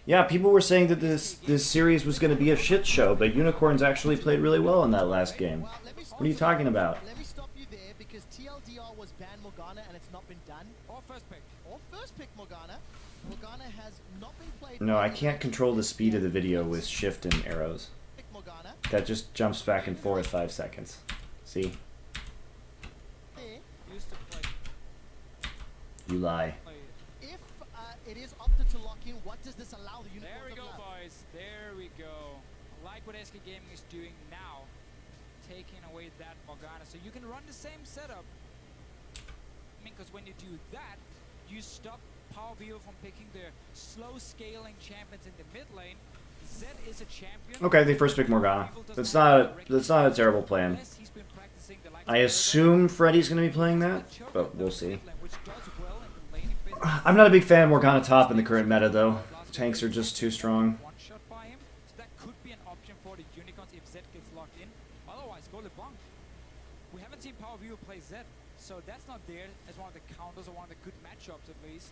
Yeah, people were saying that this series was going to be a shit show, but Unicorns actually played really well in that last game. What are you talking about? Let me stop you there because TLDR was ban Morgana and it's not been done. Or first pick. Or first pick Morgana. Morgana has not been played. No, I can't control the speed of the video with shift and arrows. That just jumps back and forth 5 seconds. See? You lie. If it is opted to lock in, what does this allow the Unicorns? There we go, boys. There we go. I like what SK Gaming is doing now, taking away that Morgana, so you can run the same setup. I mean, because when you do that, you stop Power Vivo from picking the slow scaling champions in the mid lane. Zed is a champion. Okay, they first pick Morgana. That's not a terrible plan. I assume Freddy's going to be playing that, but we'll see. I'm not a big fan of Morgana top in the current meta, though. Tanks are just too strong. That could be an option for the Unicorns if Zed gets locked in. Otherwise, go LeBlanc. We haven't seen Power Vivo play Zed, so that's not there as one of the counters or one of the good matchups at least.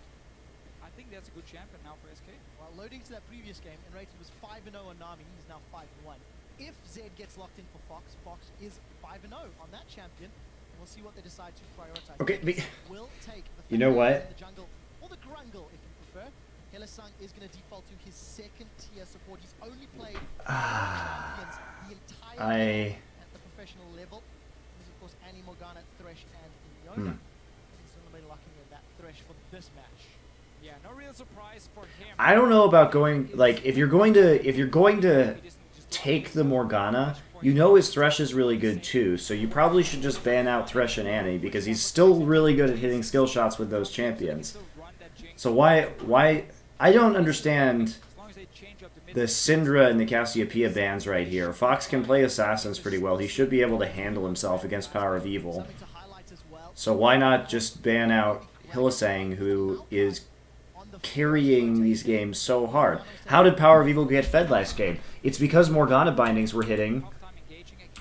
I think that's a good champion now for SK. Well, loading to that previous game, Enrated was 5-0 on Nami. He's now 5-1. If Zed gets locked in for Fox, Fox is 5-0 on that champion. And we'll see what they decide to prioritize. Okay, will take the you know what? The jungle, or the Grungle, if you prefer. Hellesang is going to default to his second tier support. He's only played champions the entire game at the professional level. There's of course Annie, Morgana, Thresh, and Leona. He's going to be locking in that Thresh for this match. Yeah, no real surprise for him. I don't know about going like if you're going to take the Morgana, you know his Thresh is really good too, so you probably should just ban out Thresh and Annie because he's still really good at hitting skill shots with those champions. So why I don't understand the Syndra and the Cassiopeia bans right here. Fox can play Assassins pretty well. He should be able to handle himself against Power of Evil. So why not just ban out Hylissang, who is carrying these games so hard? How did Power of Evil get fed last game? It's because Morgana bindings were hitting,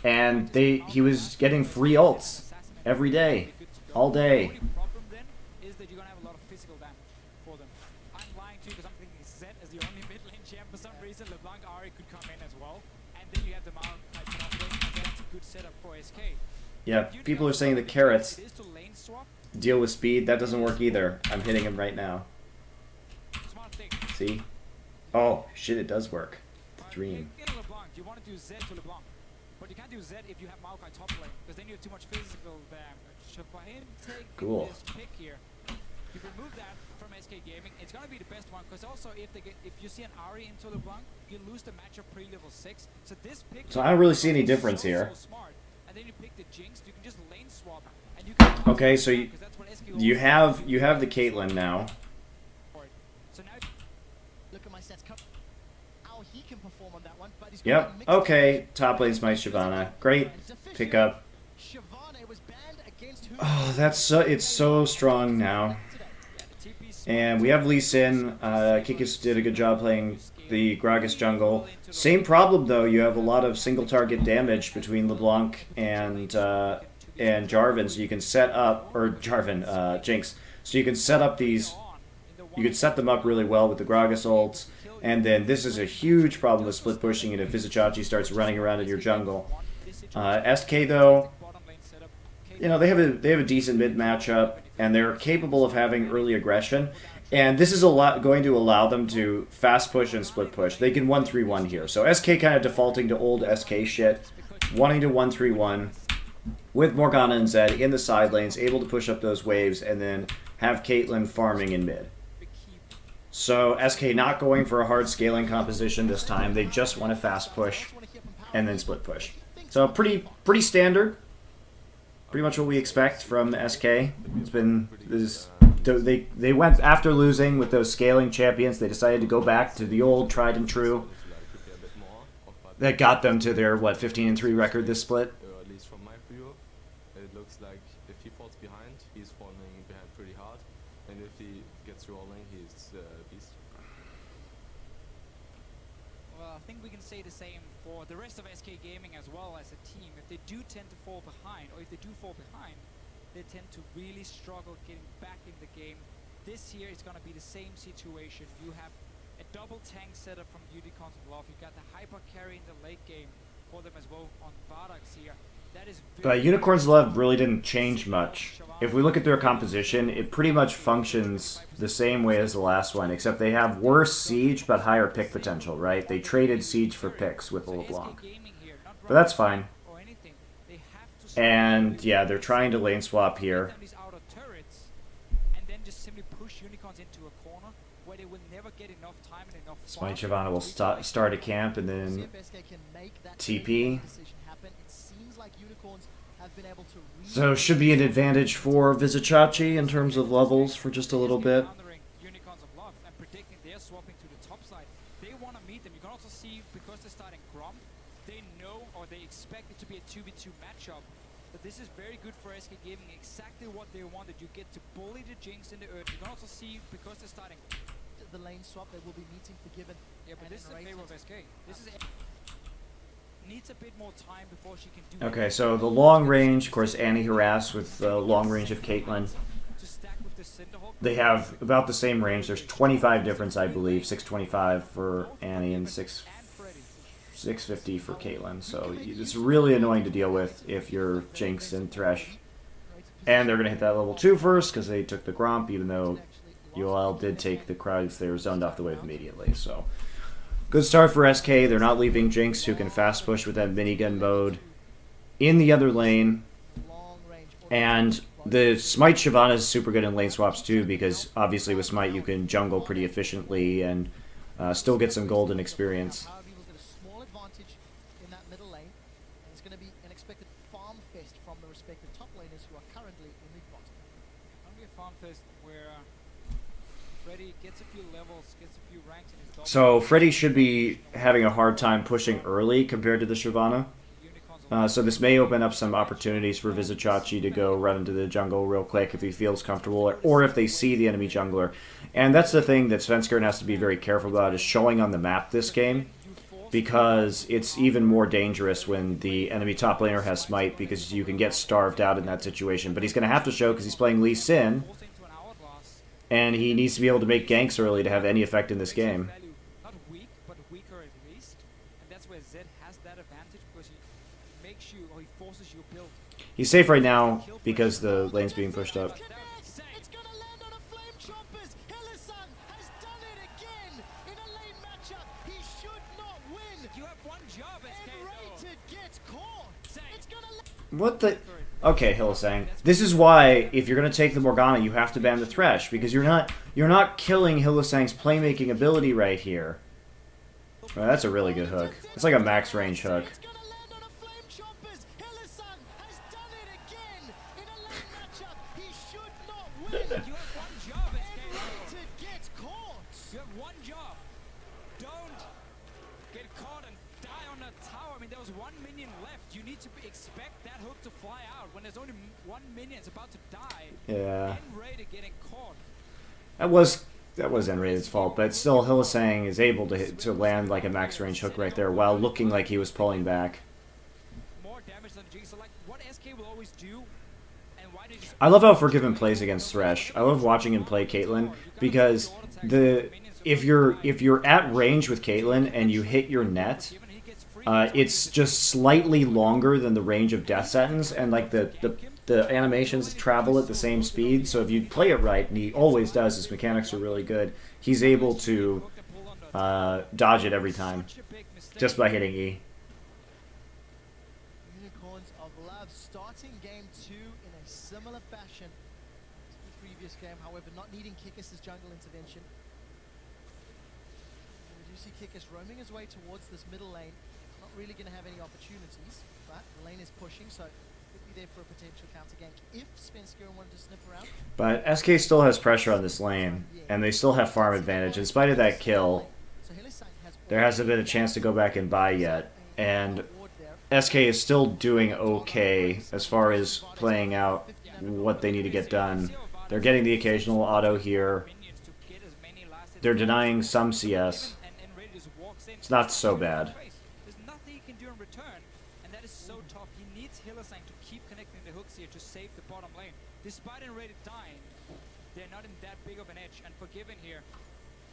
and he was getting free ults every day, all day. Yeah, people are saying the carrots deal with speed. That doesn't work either. I'm hitting him right now. See? Oh, shit, it does work. The dream. You want to do Zed to LeBlanc, but you can't do Zed if you have Maokai top lane, because then you have too much physical damage. So for him taking this pick here, you remove that from SK Gaming. It's going to be the best one, because also if you see an Ahri into LeBlanc, you lose the matchup pre-level 6. So this pick... So I don't really see any difference here. So smart. And then you pick the Jinx, you can just lane swap. And you can okay, so you have the Caitlyn now. So now look at my sets. How he can perform on that one, but he's yep. Okay, top lane's my Shyvana. Great pickup. Oh, it's so strong now. And we have Lee Sin. Kikis did a good job playing the Gragas jungle. Same problem though. You have a lot of single target damage between LeBlanc and Jarvan, so you can set up Jinx. So you can set up these. You can set them up really well with the Gragas ults. And then this is a huge problem with split pushing, and if Vizicachi starts running around in your jungle. SK though, you know, they have a decent mid matchup, and they're capable of having early aggression. And this is going to allow them to fast push and split push. They can 1-3-1 here. So SK kind of defaulting to old SK shit, wanting to 1-3-1 with Morgana and Zed in the side lanes, able to push up those waves, and then have Caitlyn farming in mid. So SK not going for a hard scaling composition this time. They just want to fast push and then split push. So pretty standard. Pretty much what we expect from SK. It's been they went after losing with those scaling champions. They decided to go back to the old tried and true. That got them to their 15-3 record this split. At least from my view, it looks like if he falls behind, he's falling behind pretty hard, and if he gets rolling, he's a beast. Well, I think we can say the same for the rest of SK Gaming as well as a team. If they do tend to fall behind, or if they do fall behind, they tend to really struggle getting back in the game this here is going to be the same situation. You have a double tank setup from Unicorns of Love. You got the hyper carry in the late game for them as well on Vardax here. That is But Unicorns Love really didn't change much. If we look at their composition, it pretty much functions the same way as the last one, except they have worse siege but higher pick potential, right? They traded siege for picks with LeBlanc. But that's fine. And yeah, they're trying to lane swap here. Smite Shyvana will start a camp and then TP. So should be an advantage for Vizicachi in terms of levels for just a little bit. They want to meet them. You can also see, because they're starting Grom, they know or they expect it to be a 2v2 matchup. But this is very good for SK Gaming, exactly what they wanted. You get to bully the Jinx in the earth. You can also see, because they're starting The lane swap, they will be meeting Forgiven. yeah, but this is in favor of SK. This is needs a bit more time before she can do Okay, so the long range, of course, Annie harassed with the long range of Caitlyn. to stack with the Cinderhawk. They have about the same range. There's 25 difference, I believe. 625 for Annie and 650 for Caitlyn. So it's really annoying to deal with if you're Jinx and Thresh. And they're going to hit that level 2 first because they took the Gromp, even though UoL did take the Krugs. They were zoned off the wave immediately. So good start for SK. They're not leaving Jinx, who can fast push with that minigun mode, in the other lane. And the Smite Shyvana is super good in lane swaps too, because obviously with Smite you can jungle pretty efficiently and still get some golden experience. However, you will get a small advantage in that middle lane. And it's going to be an expected farm fest from the respective top laners who are currently in the bottom. Gonna be a farm fest where Freddy gets a few levels, gets a few ranks in his double. So Freddy should be having a hard time pushing early compared to the Shyvana. So this may open up some opportunities for Vizicachi to go run into the jungle real quick if he feels comfortable, or if they see the enemy jungler. And that's the thing that Svenskeren has to be very careful about, is showing on the map this game, because it's even more dangerous when the enemy top laner has Smite, because you can get starved out in that situation. But he's going to have to show, because he's playing Lee Sin, and he needs to be able to make ganks early to have any effect in this game. Not weak, but weaker at least. And that's where Zed has that advantage, because he makes you, or he forces you to build. He's safe right now because the lane's being pushed up. It's going to land on a flame choppers. Hillesang has done it again in a lane matchup. He should not win. You have one job, SK, And though. Rated gets caught. It's going to land. What the... Okay, Hillesang. This is why, if you're going to take the Morgana, you have to ban the Thresh, because you're not killing Hillesang's playmaking ability right here. Well, that's a really good hook. It's like a max range hook. It's going to land on a flame choppers. Hillesang has done it again in a lane matchup. He should not win. You have one job, And SK. Rated gets caught. You have one job. Don't get caught and die on that tower. I mean, there was one minion left. You need to expect that hook to fly out when there's only one minion is about to die. Yeah. And Raider getting caught. That was Enraid's fault, but still Hillesang is able to land like a max range hook right there while looking like he was pulling back. More damage than Jinx. So like what SK will always do, and why did you I love how Forgiven plays against Thresh. I love watching him play Caitlyn, because if you're at range with Caitlyn and you hit your net, it's just slightly longer than the range of Death Sentence, and like the animations travel at the same speed. So if you play it right, and he always does, his mechanics are really good, he's able to dodge it every time just by hitting E. Unicorns of Love starting game 2 in a similar fashion to the previous game, however not needing Kikis' jungle intervention. And we do see Kikis roaming his way towards this middle lane, not really going to have any opportunities, but the lane is pushing, so could be there for a potential counter gank if Svenskeren wanted to snip around. But SK still has pressure on this lane, and they still have farm advantage. In spite of that kill, So Hillesang has there hasn't been a chance to go back and buy yet, and ward there. SK is still doing okay as far as playing out what they need to get done. They're getting the occasional auto here. minions to get as many last hits They're denying some CS. and Raider just walks in. It's not so bad. There's nothing he can do in return, and that is so tough. He needs Hillesang to keep connecting the hooks here to save the bottom lane. Despite Raider dying, they're not in that big of an edge. And Forgiven here,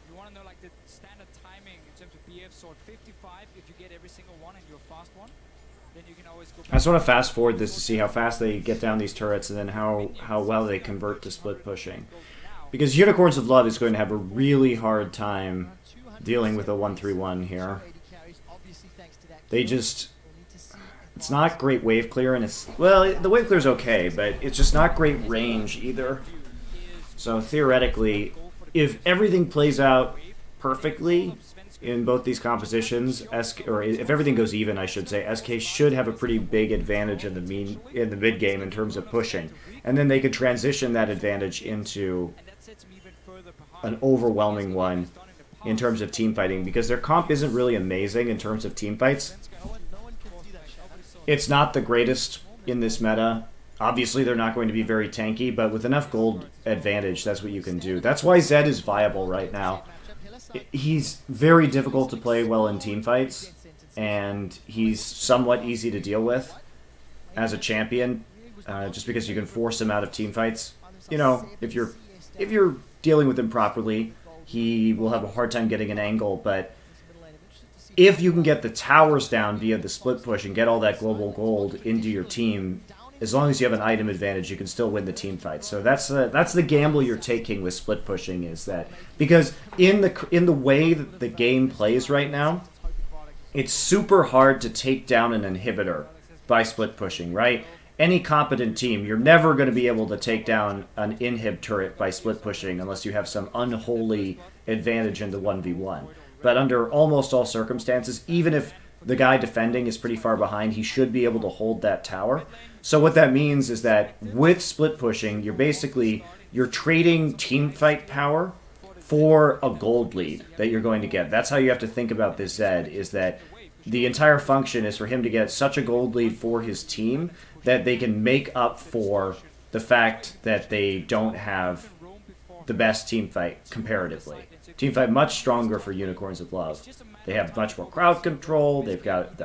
you want to know like the standard timing in terms of BF sword 55. If you get every single one and you're a fast one, then you can always go back. I just want to fast forward this to see how fast they get down these turrets and then how well they convert to split pushing. Because Unicorns of Love is going to have a really hard time dealing with a 1-3-1 here. They just... It's not great wave clear, and it's... Well, the wave clear is okay, but it's just not great range either. So theoretically, if everything plays out perfectly in both these compositions, or if everything goes even, I should say, SK should have a pretty big advantage in the mid game in terms of pushing, and then they could transition that advantage into an overwhelming one in terms of team fighting, because their comp isn't really amazing in terms of team fights. It's not the greatest in this meta. Obviously, they're not going to be very tanky, but with enough gold advantage, that's what you can do. That's why Zed is viable right now. He's very difficult to play well in team fights, and he's somewhat easy to deal with as a champion, just because you can force him out of team fights. You know, if you're dealing with him properly, he will have a hard time getting an angle, but if you can get the towers down via the split push and get all that global gold into your team, as long as you have an item advantage, you can still win the team fight. So that's the gamble you're taking with split pushing, is that because in the way that the game plays right now, it's super hard to take down an inhibitor by split pushing, right? Any competent team, you're never going to be able to take down an inhib turret by split pushing unless you have some unholy advantage in the 1v1. But under almost all circumstances, even if the guy defending is pretty far behind, he should be able to hold that tower. So what that means is that with split pushing, you're trading team fight power for a gold lead that you're going to get. That's how you have to think about this Zed, is that the entire function is for him to get such a gold lead for his team that they can make up for the fact that they don't have the best team fight comparatively. Team fight much stronger for Unicorns of Love. They have much more crowd control. They've got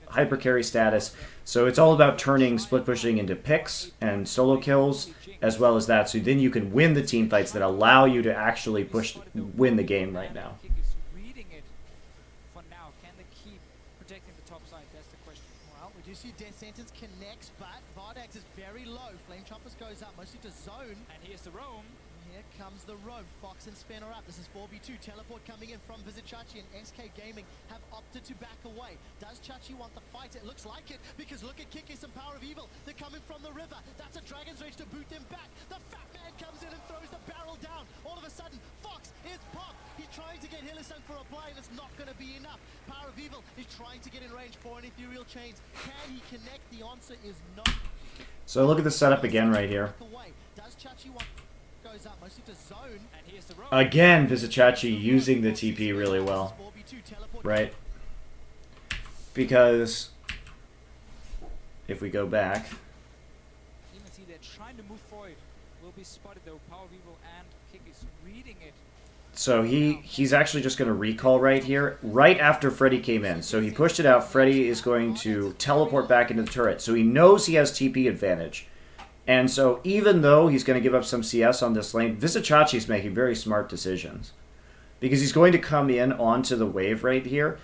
hyper carry status. So it's all about turning split pushing into picks and solo kills, as well as that. So then you can win the team fights that allow you to actually win the game right now. Well, we do see Death Sentence connects, but Vardax is very low. Flame Choppers goes up mostly to zone. And here's the roam. Here comes the roam. Fox and Spen are up. This is 4v2. Teleport coming in from Visit Chachi, and SK Gaming have opted to back away. Does Chachi want the fight? It looks like it, because look at Kikis and Power of Evil. They're coming from the river. That's a Dragon's Rage to boot them back. The Fat Man comes in and throws the barrel down. All of a sudden, Fox is popped. He's trying to get Hillisung for a play, and it's not going to be enough. Power of Evil is trying to get in range for an Ethereal Chains. Can he connect? The answer is no. So look at the setup again right here. Does Chachi want... Goes up mostly to zone. And here's the roam. Again, Vizichachi using the TP really well. Right? Because if we go back... You can see they're trying to move forward. Will be spotted though. Power of Evil and Kick is reading it. So he's actually just going to recall right here, right after Freddy came in. So he pushed it out. Freddy is going to teleport back into the turret. So he knows he has TP advantage. And so even though he's going to give up some CS on this lane, Vizichachi is making very smart decisions. Because he's going to come in onto the wave right here.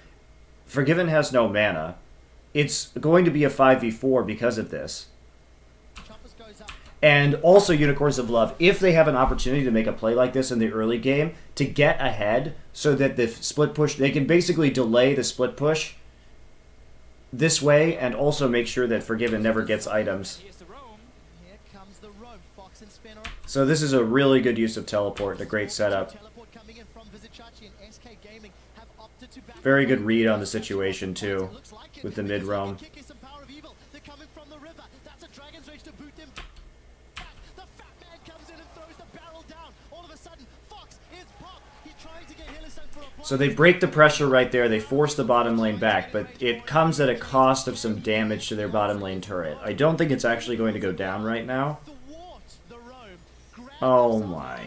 Forgiven has no mana. It's going to be a 5v4 because of this. And also Unicorns of Love, if they have an opportunity to make a play like this in the early game, to get ahead so that the split push, they can basically delay the split push this way and also make sure that Forgiven never gets items. So this is a really good use of teleport, a great setup. Very good read on the situation too, with the mid roam. So they break the pressure right there, they force the bottom lane back, but it comes at a cost of some damage to their bottom lane turret. I don't think it's actually going to go down right now. Oh my.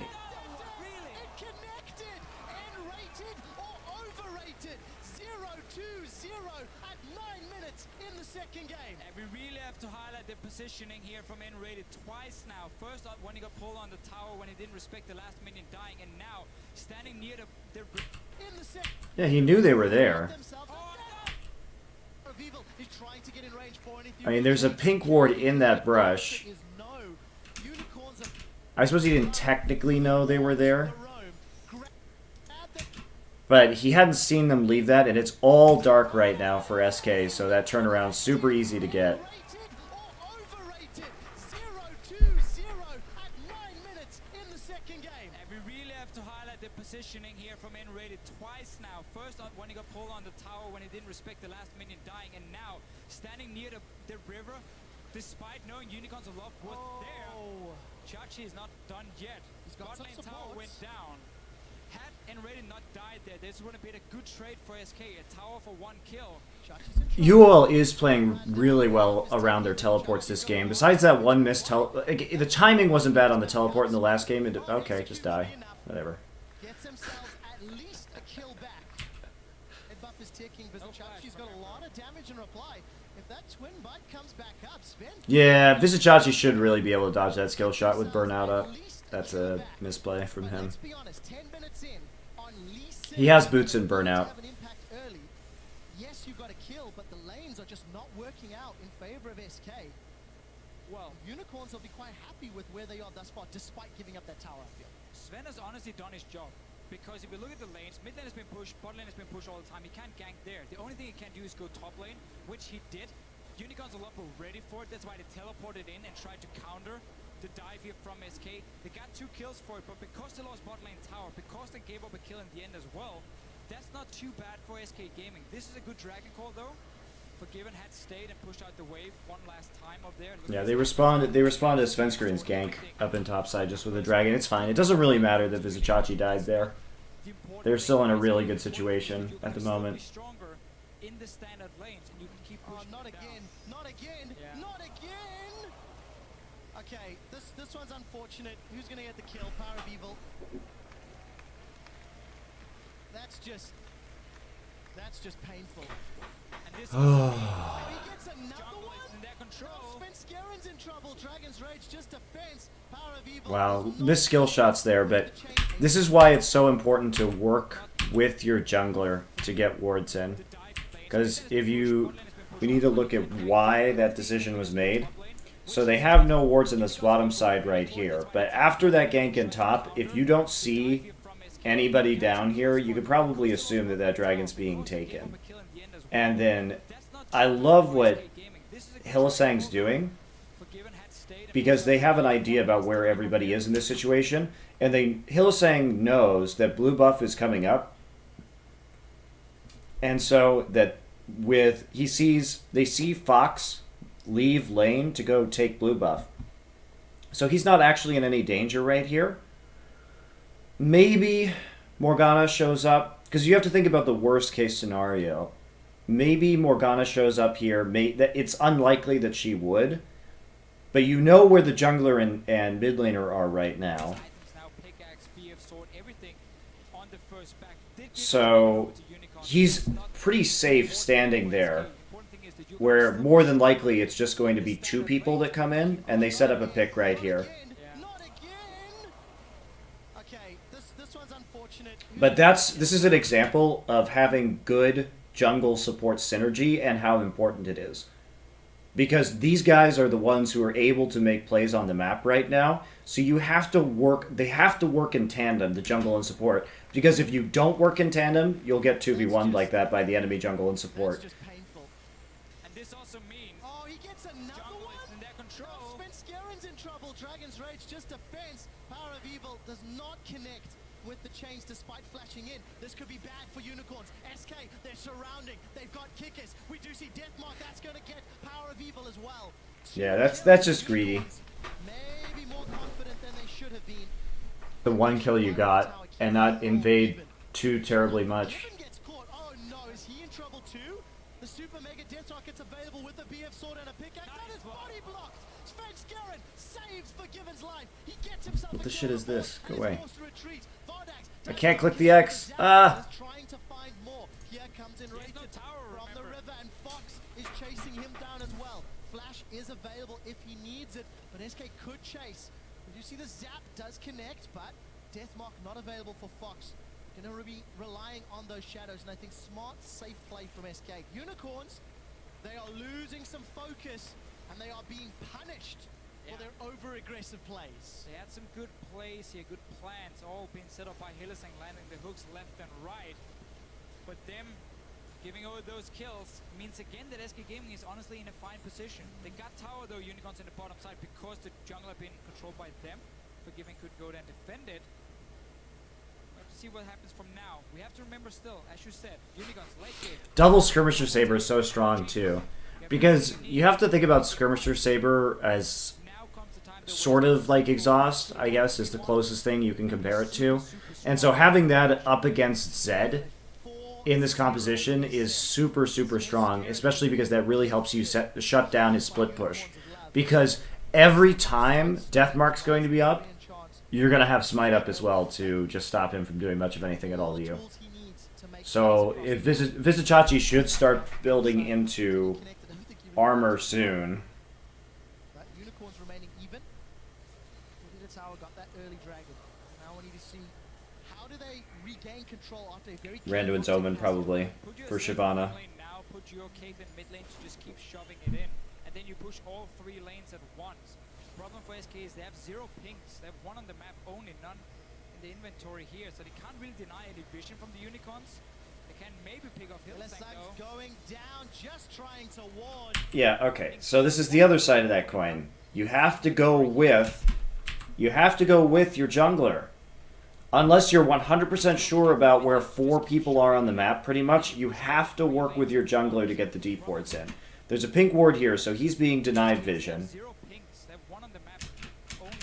second game. And we really have to highlight the positioning here from N-Rated twice now. First up when he got pulled on the tower when he didn't respect the last minion dying, and now standing near the In the second. Yeah, he knew they were there. I mean, there's a pink ward in that brush. I suppose he didn't technically know they were there. But he hadn't seen them leave that, and it's all dark right now for SK, so that turnaround's super easy to get. Positioning here from N-Rated twice now. First up when he got pulled on the tower when he didn't respect the last minion dying, and now standing near the river despite knowing Unicorns of Love was there. Chachi is not done yet. Bot lane tower went down. Had N-Rated not died there, this would have been a good trade for SK. A tower for 1 kill. UoL is playing really well around their teleports this game. Besides that one missed the timing wasn't bad on the teleport in the last game. Okay, just die. Whatever. Gets himself at least a kill back. Head buff is ticking, but Chachi's got a lot of damage in reply. If that twin bite comes back up, Sven. Yeah, Vizichachi should really be able to dodge that skill shot with burnout up. That's a misplay from him. Let's be honest, 10 minutes in, on Lee Sin, He has boots and burnout. have an impact early. Yes, you got a kill, but the lanes are just not working out in favor of SK. Well, Unicorns will be quite happy with where they are thus far, despite giving up that tower, I feel. Sven has honestly done his job. Because if you look at the lanes, mid lane has been pushed, bot lane has been pushed all the time. He can't gank there. The only thing he can do is go top lane, which he did. Unicorns a lot were ready for it. That's why they teleported in and tried to counter the dive here from SK. They got 2 kills for it, but because they lost bot lane tower, because they gave up a kill in the end as well, that's not too bad for SK Gaming. This is a good dragon call though. Forgiven had stayed and pushed out the wave one last time up there. Yeah, they responded to Svenskerin's gank up in topside just with a dragon. It's fine. It doesn't really matter that Vizichachi died there. They're still in a really good situation at the moment. In the standard lanes, and you can keep pushing not again, not again, not again! Okay, this one's unfortunate. Who's gonna get the kill? Power of Evil. That's just painful. And this He gets another one? in their control. Svenskerin's in trouble. Dragon's Rage just defense. Power of Evil. Wow, missed skill shots there, but this is why it's so important to work with your jungler to get wards in. Because if we need to look at why that decision was made. So they have no wards in this bottom side right here. But after that gank in top, if you don't see anybody down here, you could probably assume that that dragon's being taken. And then I love what Hylissang's doing, because they have an idea about where everybody is in this situation, and Hylissang knows that blue buff is coming up, and so that they see Fox leave lane to go take blue buff, so he's not actually in any danger right here. Maybe Morgana shows up, because you have to think about the worst case scenario. Maybe Morgana shows up here. It's unlikely that she would, but you know where the jungler and mid laner are right now. So he's pretty safe standing there, where more than likely it's just going to be 2 people that come in, and they set up a pick right here. But this is an example of having good jungle support synergy and how important it is. Because these guys are the ones who are able to make plays on the map right now. So you have to work, they have to work in tandem, the jungle and support. Because if you don't work in tandem, you'll get 2v1 like that by the enemy jungle and support. And this also means he gets another one? in their control. Svenskerin's in trouble. Dragon's Rage just defense. Power of Evil does not connect with the chains despite flashing in. This could be bad for Unicorns. SK, they're surrounding. They've got kickers. We do see Deathmark. That's going to get Power of Evil as well. Yeah, that's just greedy. Maybe more confident than they should have been. The 1 kill you got and not invade too terribly much. Gets caught. Oh no, is he in trouble too? The Super Mega Death Rocket's available with the BF sword and a pickaxe. That is body blocked. Svenskeren saves Forgiven's life. He gets himself. What the shit is this? Go away. I can't click the X. Ah! Trying to find more. Here comes in from the river, and Fox is chasing him down as well. Flash is available if he needs it, but SK could chase. But you see the zap does connect, but Deathmark not available for Fox. Gonna be relying on those shadows, and I think smart, safe play from SK. Unicorns, they are losing some focus, and they are being punished for their over-aggressive plays. They had some good plays here, good plans, all being set up by Hylissang, landing the hooks left and right. But them giving over those kills means again that SK Gaming is honestly in a fine position. They got tower though, Unicorns in the bottom side, because the jungle being controlled by them. Forgiving could go there and defend it. We'll have to see what happens from now. We have to remember still, as you said, Unicorns late game. Double Skirmisher Saber is so strong too. Because you have to think about Skirmisher Saber as sort of like Exhaust, I guess, is the closest thing you can compare it to. And so having that up against Zed in this composition is super, super strong, especially because that really helps you shut down his split push. Because every time Deathmark's going to be up, you're going to have Smite up as well to just stop him from doing much of anything at all to you. So if Vizichachi should start building into armor soon. But Unicorns remaining even. The tower got that early dragon. Now we need to see how do they regain control after a very Randuin's Omen probably for Shyvana. Now put your Caitlyn mid lane to just keep shoving it in, and then you push all 3 lanes at once. The problem for SK is they have 0 pings. They have 1 on the map only, none in the inventory here, so they can't really deny any vision from the Unicorns. They can maybe pick off Hylissang though. Going down, just trying to ward. Yeah, okay. So this is the other side of that coin. You have to go with your jungler. Unless you're 100% sure about where 4 people are on the map, pretty much, you have to work with your jungler to get the deep wards in. There's a pink ward here, so he's being denied vision. 0 pings. They have 1 on the map only.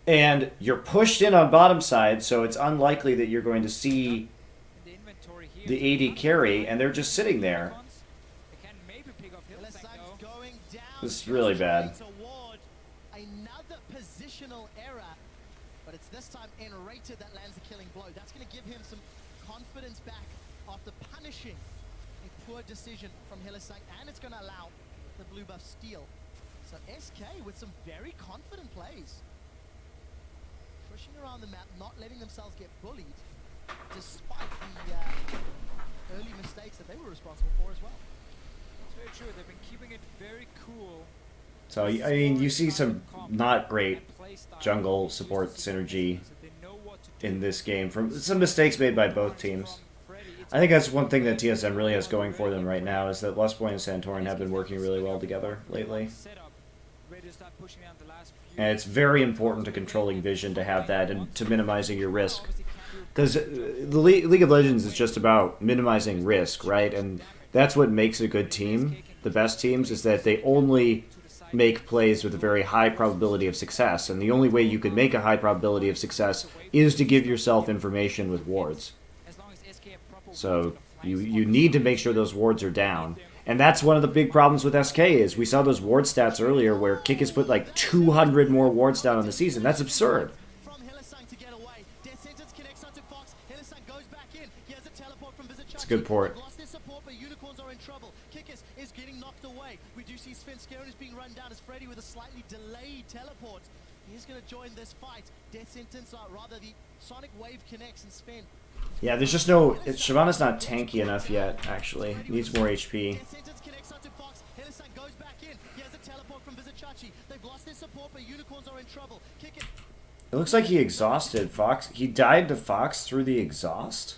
And you're pushed in on bottom side, so it's unlikely that you're going to see the AD carry, and they're just sitting there. This is really bad. Another positional error, but it's this time Enrated that lands the killing blow. That's going to give him some confidence back after punishing a poor decision from Hylissang, and it's going to allow the blue buff steal. So SK with some very confident plays. Pushing around the map, not letting themselves get bullied, despite the early mistakes that they were responsible for as well. It's very true. They've been keeping it very cool. So, I mean, you see some not great jungle support synergy in this game from some mistakes made by both teams. I think that's one thing that TSM really has going for them right now, is that Lustboy and Santorin have been working really well together lately. And it's very important to controlling vision to have that and to minimizing your risk. Because the League of Legends is just about minimizing risk, right? And that's what makes a good team. The best teams is that they only make plays with a very high probability of success. And the only way you can make a high probability of success is to give yourself information with wards. So you need to make sure those wards are down. And that's one of the big problems with SK is we saw those ward stats earlier where Kick has put like 200 more wards down on the season. That's absurd. It's a good port. Unicorns are in trouble. Kikis is getting knocked away. We do see Sven Skirmishes being run down as Freddy with a slightly delayed teleport. He's going to join this fight. Death Sentence, rather the Sonic Wave connects and Sven. Yeah, there's just no... Shyvana's not tanky enough yet, actually. Needs more HP. Death Sentence connects onto Fox. Hylissang goes back in. He has a teleport from Vizichachi. They've lost their support, but Unicorns are in trouble. Kikis. It looks like he exhausted Fox. He died to Fox through the exhaust?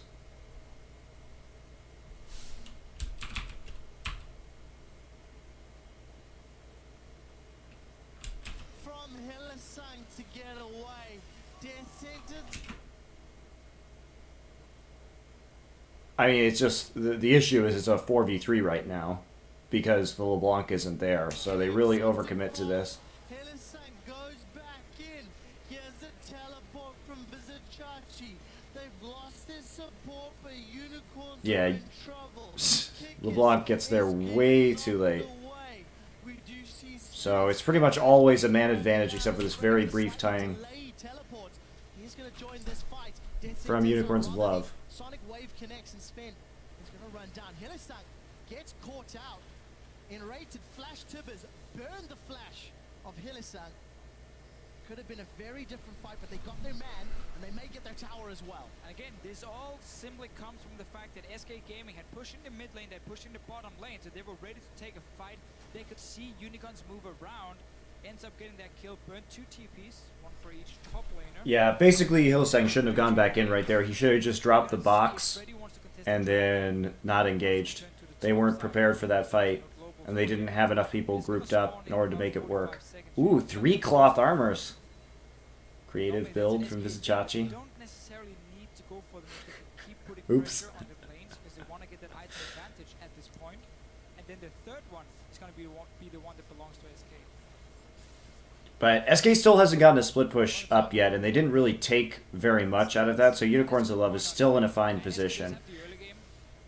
To get away. Death Sentence. I mean, it's just the issue is it's a 4v3 right now because the LeBlanc isn't there, so they really overcommit to this. Hylissang goes back in. Here's a teleport from Vizichachi. They've lost their support, but Unicorns are in trouble. LeBlanc gets there way too late. So it's pretty much always a man advantage except for this very brief time from Unicorns of Love. Sonic Wave connects and Sven is going to run down. Hylissang gets caught out. Enrated Flash Tibbers burned the flash of Hillesang. Could have been a very different fight, but they got their man, and they may get their tower as well. And again, this all simply comes from the fact that SK Gaming had pushing the mid lane, they had pushing the bottom lane, so they were ready to take a fight. They could see Unicorns move around, ends up getting that kill, burned 2 TPs, one for each top laner. Yeah, basically Hillsang shouldn't have gone back in right there. He should have just dropped the box and then not engaged. They weren't prepared for that fight, and they didn't have enough people grouped up in order to make it work. Ooh, 3 cloth armors. Creative build from Vizicachi. Don't necessarily need to go for them if they keep putting Oops. pressure on the lanes because they want to get that item advantage at this point. And then the third one is going to be the one that belongs to SK. But SK still hasn't gotten a split push up yet, and they didn't really take very much out of that, so Unicorns of Love is still in a fine position.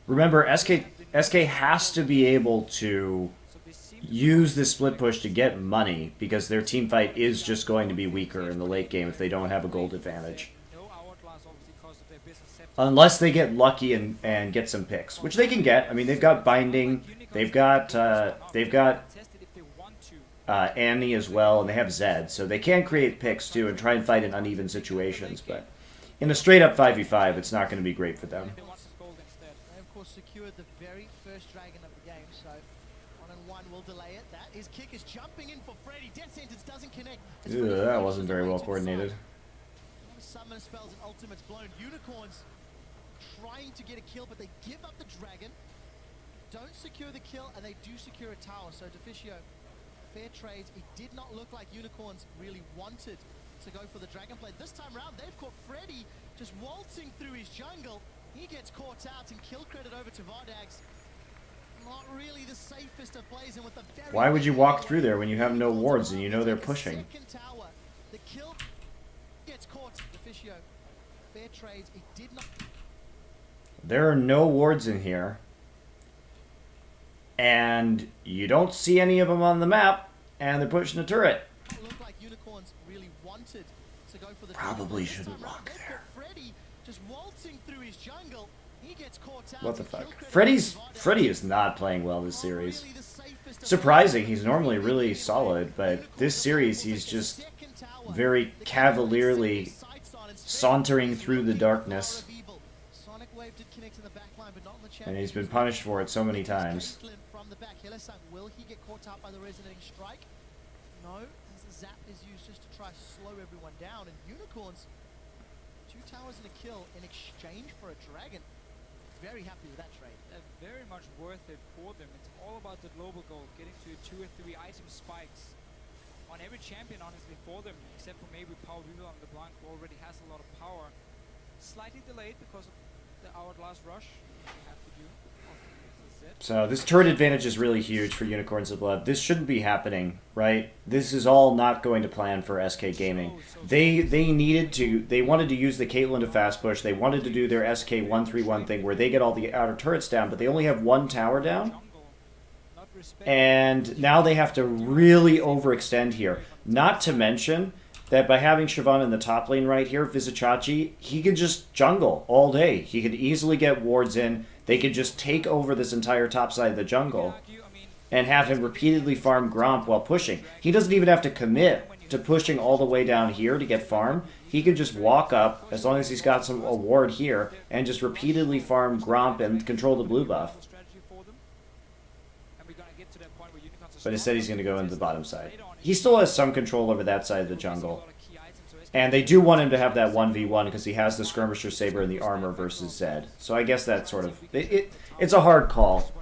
Remember, SK has to be able to use this split push to get money, because their team fight is just going to be weaker in the late game if they don't have a gold advantage. Unless they get lucky and get some picks, which they can get. I mean, they've got Binding, they've got Annie as well, and they have Zed, so they can create picks too and try and fight in uneven situations, but in a straight-up 5v5, it's not going to be great for them. They of course secured the very first dragon of the game, so 1-on-1 will delay it. That his kick is jumping in for Freddy. Death Sentence doesn't connect. Ew, that wasn't very well coordinated. Summon spells and ultimates blown. Unicorns trying to get a kill, but they give up the dragon. Don't secure the kill, and they do secure a tower. So Deficio, fair trades. It did not look like Unicorns really wanted to go for the dragon play. This time around, they've caught Freddy just waltzing through his jungle. He gets caught out, and kill credit over to Vardags. Not really the safest of plays, and with the very Why would you walk through there when you have no wards and you know they're pushing? Second tower, the kill gets caught. Deficio, fair trades. It did not. There are no wards in here, and you don't see any of them on the map, and they're pushing a turret. Look like Unicorns really wanted to go for the Probably shouldn't walk there. Freddy just waltzing through his jungle. He gets caught out. What the fuck? Freddy is not playing well this series. Surprising, he's normally really solid, but this series he's just very cavalierly sauntering through the darkness. And he's been punished for it so many times. From the back, will he get caught out by the resonating strike? No, as the zap is used just to try to slow everyone down. And Unicorns, 2 towers and a kill in exchange for a dragon. Very happy with that trade. Very much worth it for them. It's all about the global goal, getting to 2 or 3 item spikes on every champion, honestly, for them, except for maybe Power Weevil on the Blanc, who already has a lot of power. Slightly delayed because of the hourglass rush. Have to do. So this turret advantage is really huge for Unicorns of Blood. This shouldn't be happening, right? This is all not going to plan for SK Gaming. They wanted to use the Caitlyn to fast push. They wanted to do their SK 131 thing where they get all the outer turrets down, but they only have 1 tower down. And now they have to really overextend here. Not to mention that by having Siobhan in the top lane right here, Vizicachi, he could just jungle all day. He could easily get wards in. They could just take over this entire top side of the jungle and have him repeatedly farm Gromp while pushing. He doesn't even have to commit to pushing all the way down here to get farm. He could just walk up, as long as he's got a ward here, and just repeatedly farm Gromp and control the blue buff. But instead he's going to go into the bottom side. He still has some control over that side of the jungle. And they do want him to have that 1v1 because he has the Skirmisher Saber and the armor versus Zed. So I guess that's sort of... It's a hard call.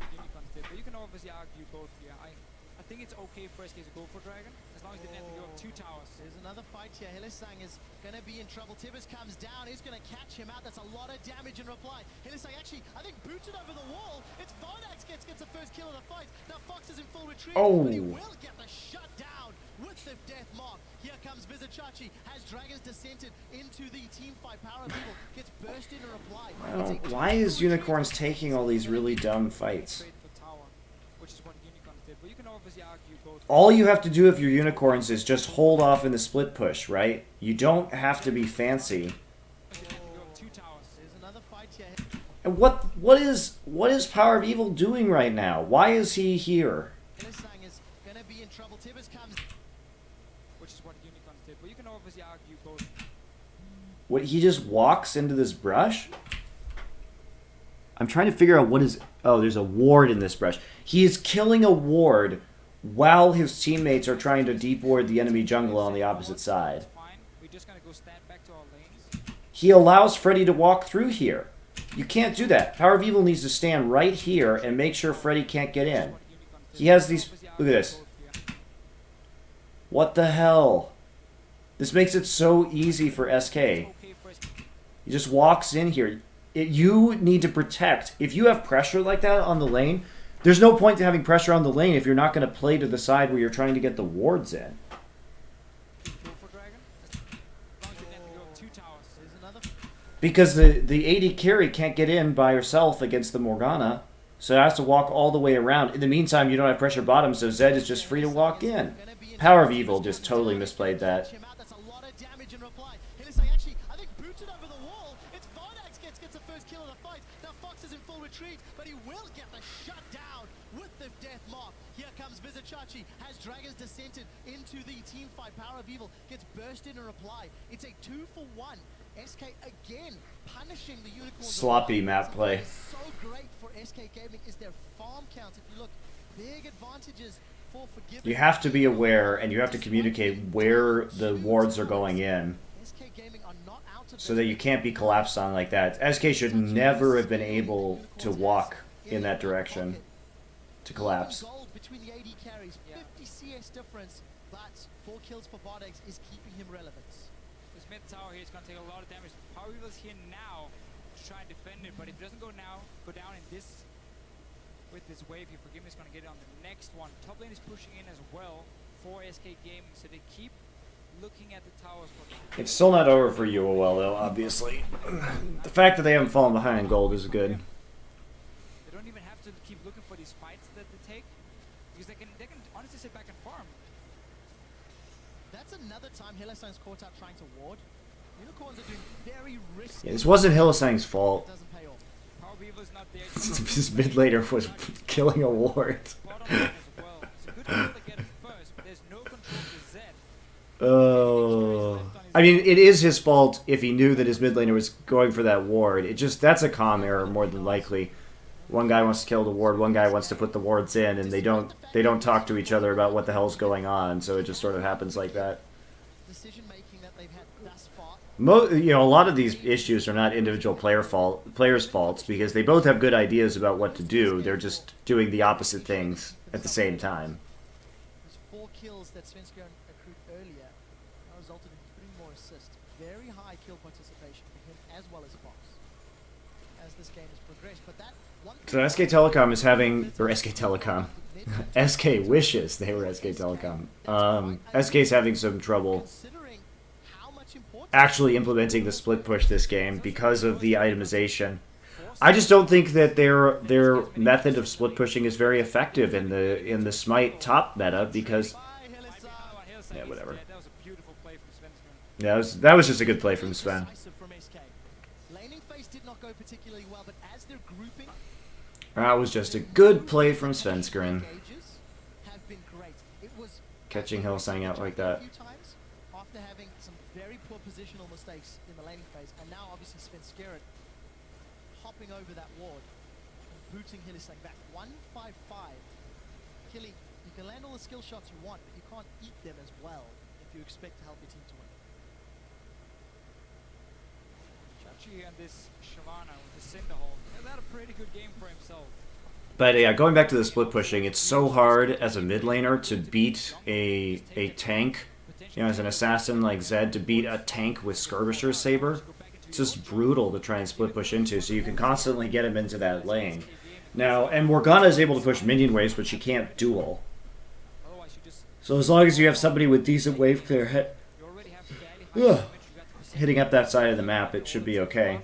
You can obviously argue both here. I think it's okay for SK to go for Dragon, as long as they didn't have to go 2 towers. There's another fight here. Hillesang is going to be in trouble. Tibbers comes down. He's going to catch him out. That's a lot of damage in reply. Hillesang actually, I think, booted over the wall. It's Vardags gets the first kill of the fight. Now Fox is in full retreat, but he will get the shut down with the death mark. Here comes Vizicachi. Has Dragons descended into the team fight. Power of Evil gets burst in a reply. Why is Unicorns taking all these really dumb fights? All you have to do if you're Unicorns is just hold off in the split push, right? You don't have to be fancy. And what is Power of Evil doing right now? Why is he here? Hillesang is going to be in trouble. Tibbers comes. which is what Unicorns did. But you can obviously argue both. What, he just walks into this brush? I'm trying to figure out what is... Oh, there's a ward in this brush. He is killing a ward while his teammates are trying to deep ward the enemy jungle on the opposite side. Fine. We're just gonna go stand back to our lanes. He allows Freddy to walk through here. You can't do that. Power of Evil needs to stand right here and make sure Freddy can't get in. He has these... Look at this. What the hell? This makes it so easy for SK. He just walks in here. You need to protect. If you have pressure like that on the lane, there's no point to having pressure on the lane if you're not going to play to the side where you're trying to get the wards in. Because the AD carry can't get in by herself against the Morgana, so it has to walk all the way around. In the meantime, you don't have pressure bottom, so Zed is just free to walk in. Power of Evil just totally misplayed that. That's a lot of damage in reply. Hillesang actually, I think, booted over the wall. It's Vardax gets the first kill of the fight. Now Fox is in full retreat, but he will get the shut down with the death mark. Here comes Vizichachi, has Dragons descended into the team fight. Power of Evil gets burst in reply. It's a 2-for-1. SK again punishing the Unicorns. Sloppy map play. So great for SK Gaming is their farm count. If you look, big advantages for Forgiveness. You have to be aware and you have to communicate where the wards are going in SK Gaming are not out of so that you can't be collapsed on like that. SK should never have been able to walk in that direction to collapse. Gold between the AD carries, 50 CS difference, but 4 kills for Vardax is keeping him relevant. This mid tower here is gonna take a lot of damage. Power Evil's here now to try and defend it, but if it doesn't go now, go down in this with this wave here, Forgiveness is gonna get it on the next one. Top lane is pushing in as well for SK Gaming, so they keep looking at the towers. It's still not over for UoL though, obviously. The fact that they haven't fallen behind in gold is good. They don't even have to keep looking for these fights that they take, because they can honestly sit back and farm. That's another time Hillesang's caught out trying to ward. Unicorns are doing very risky. Yeah, this wasn't Hillesang's fault. Doesn't pay off. Power Evil's not there. His mid laner was killing a ward. Bottom lane as well. It's a good kill to get it first, but there's no control to Zed. Oh. I mean, it is his fault if he knew that his mid laner was going for that ward. It just, that's a comm error more than likely. One guy wants to kill the ward, one guy wants to put the wards in, and they don't talk to each other about what the hell's going on, so it just sort of happens like that. Decision making that they've had thus far. A lot of these issues are not individual players' faults because they both have good ideas about what to do. They're just doing the opposite things at the same time. There's 4 kills that Svenska accrued earlier. That resulted in 3 more assists. Very high kill participation for him as well as Fox as this game has progressed. But that one. So SK Telecom is having, or SK Telecom, SK wishes they were SK Telecom. SK's having some trouble Considering how much importance actually implementing the split push this game because of the itemization. I just don't think that their method of split pushing is very effective in the Smite top meta because yeah, whatever. That was a beautiful play from Svenska. Yeah, that was just a good play from Sven. decisive from SK. Laning phase did not go particularly well, but as they're grouping, That was just a good play from Svenskeren. engages have been great. It was Catching Hillesang out like that. a few times after having some very poor positional mistakes in the laning phase, and now obviously Svenskeren hopping over that ward, booting Hillesang back 155. Killy, you can land all the skill shots you want, but you can't eat them as well if you expect to help your team to win. Chachi and this Shyvana with the Cinderhold. He's had a pretty good game for himself. But yeah, going back to the split pushing, it's so hard as a mid laner to beat a tank, as an assassin like Zed, to beat a tank with Skirmisher's Saber. It's just brutal to try and split push into, so you can constantly get him into that lane. Now, and Morgana is able to push minion waves, but she can't duel. Otherwise, you just So as long as you have somebody with decent wave clear you already have fairly high damage. You got the hitting up that side of the map, it should be okay.